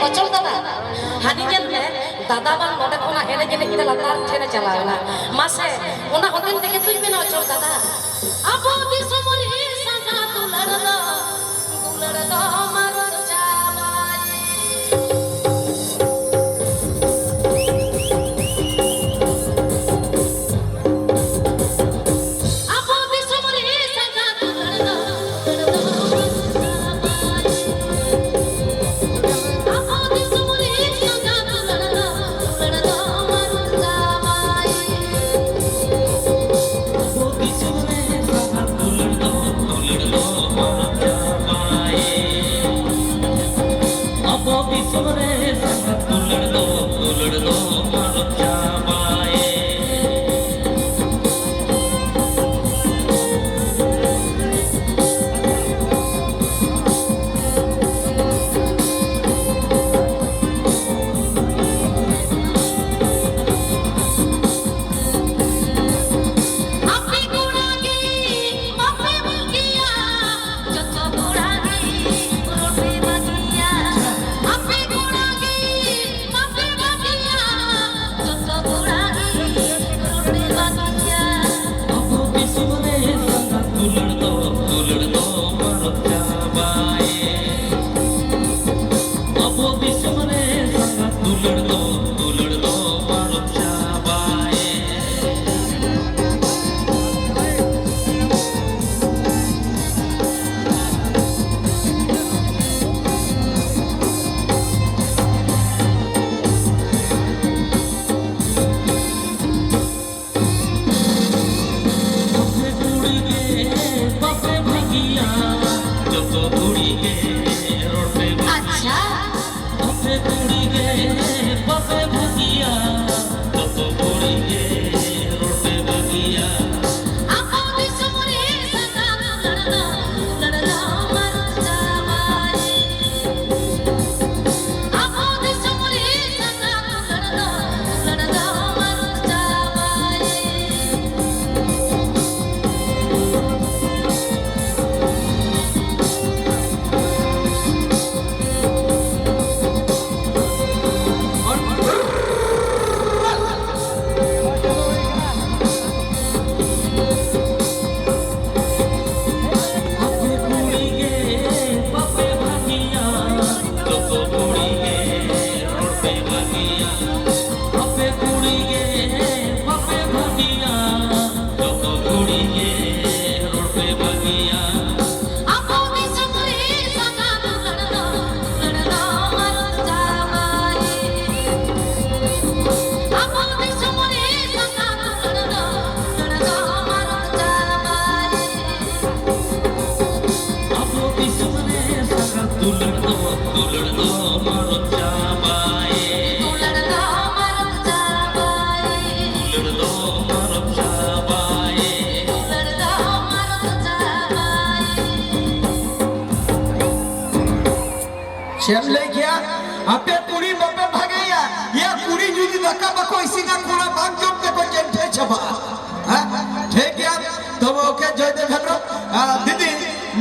অচল দাদা হানি গেল দাদা বান নডে কোনা হেলে গেলে কিনা লাতার ঠেনে চালাও না মাসে ওনা হোটেল থেকে তুই মেনা অচল দাদা আবো দিসমরি সাজা তুলড় দো মারর চাবাই আবো দিসমরি সাজা তুলড় দো चले गया आपे कुड़ी बपे भागैया या कुड़ी जुदी धक्का बको इसी ना कोना बाग जम के कोई जंठे छबा हां ठीक है तब ओके जय दे भेटो दीदी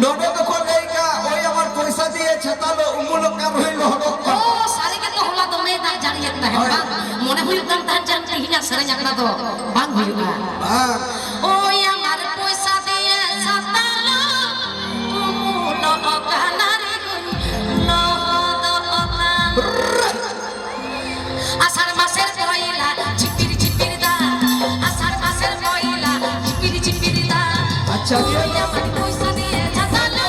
नोडो को लेगा ओई আমার পয়সা দিয়ে ছাতালো উমুলো কার হইলো হলো ও সারে কে তো হলা দমে না জানি একটা হেবা মনে হইল কাম তার জানতে হিনা সারে জানা তো বাং হইলা ওই আমার পয়সা দিয়ে ছাতালো উমুলো কানার আষাঢ় মাসের পয়লা ঝিপির ঝিপির দা আষাঢ় মাসের পয়লা ঝিপির ঝিপির দা আচ্ছা ওই আমার পয়সা দিয়ে ছাতালো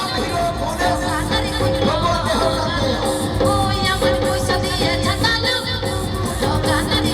ওই আমার পয়সা দিয়ে ছাতালো কানারে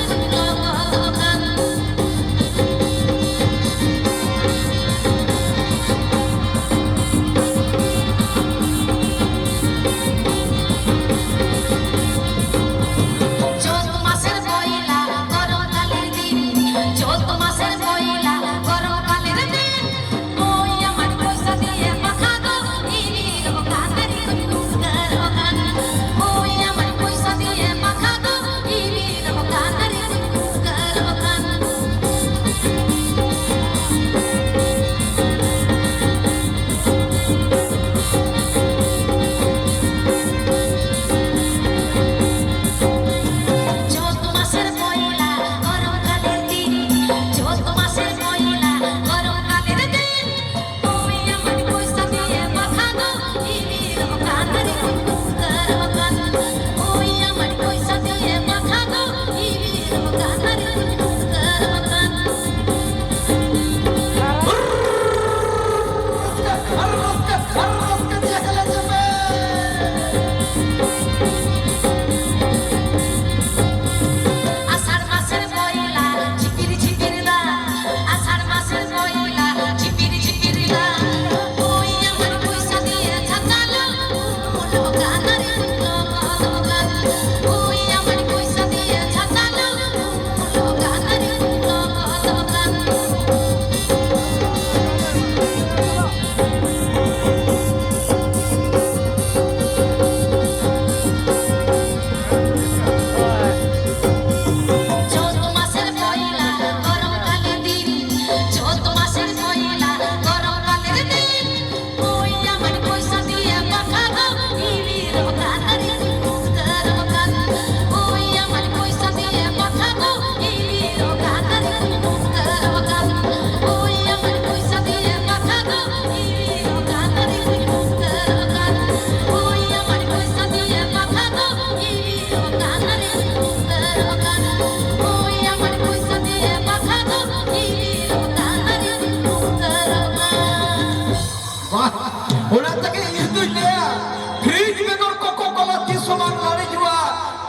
ᱥᱚᱢᱟᱱ ᱞᱟᱲᱮ ᱡᱩआ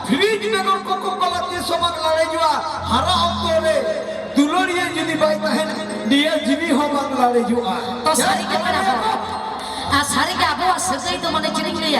ᱯᱷᱨᱤᱡ ᱵᱮᱜᱚᱨ ᱠᱚᱠᱚ ᱠᱚᱞᱟ ᱛᱤ ᱥᱚᱢᱟᱱ ᱞᱟᱲᱮ ᱡᱩआ ᱦᱟᱨᱟ ᱚᱠᱛᱚ ᱨᱮ दुलड़िए जुदी बाई तहन दिया जीवी हो बांग लाड़े जुआ तो सारी के बड़ा आ सारी के आबो सगई तो मने चिरिक लिया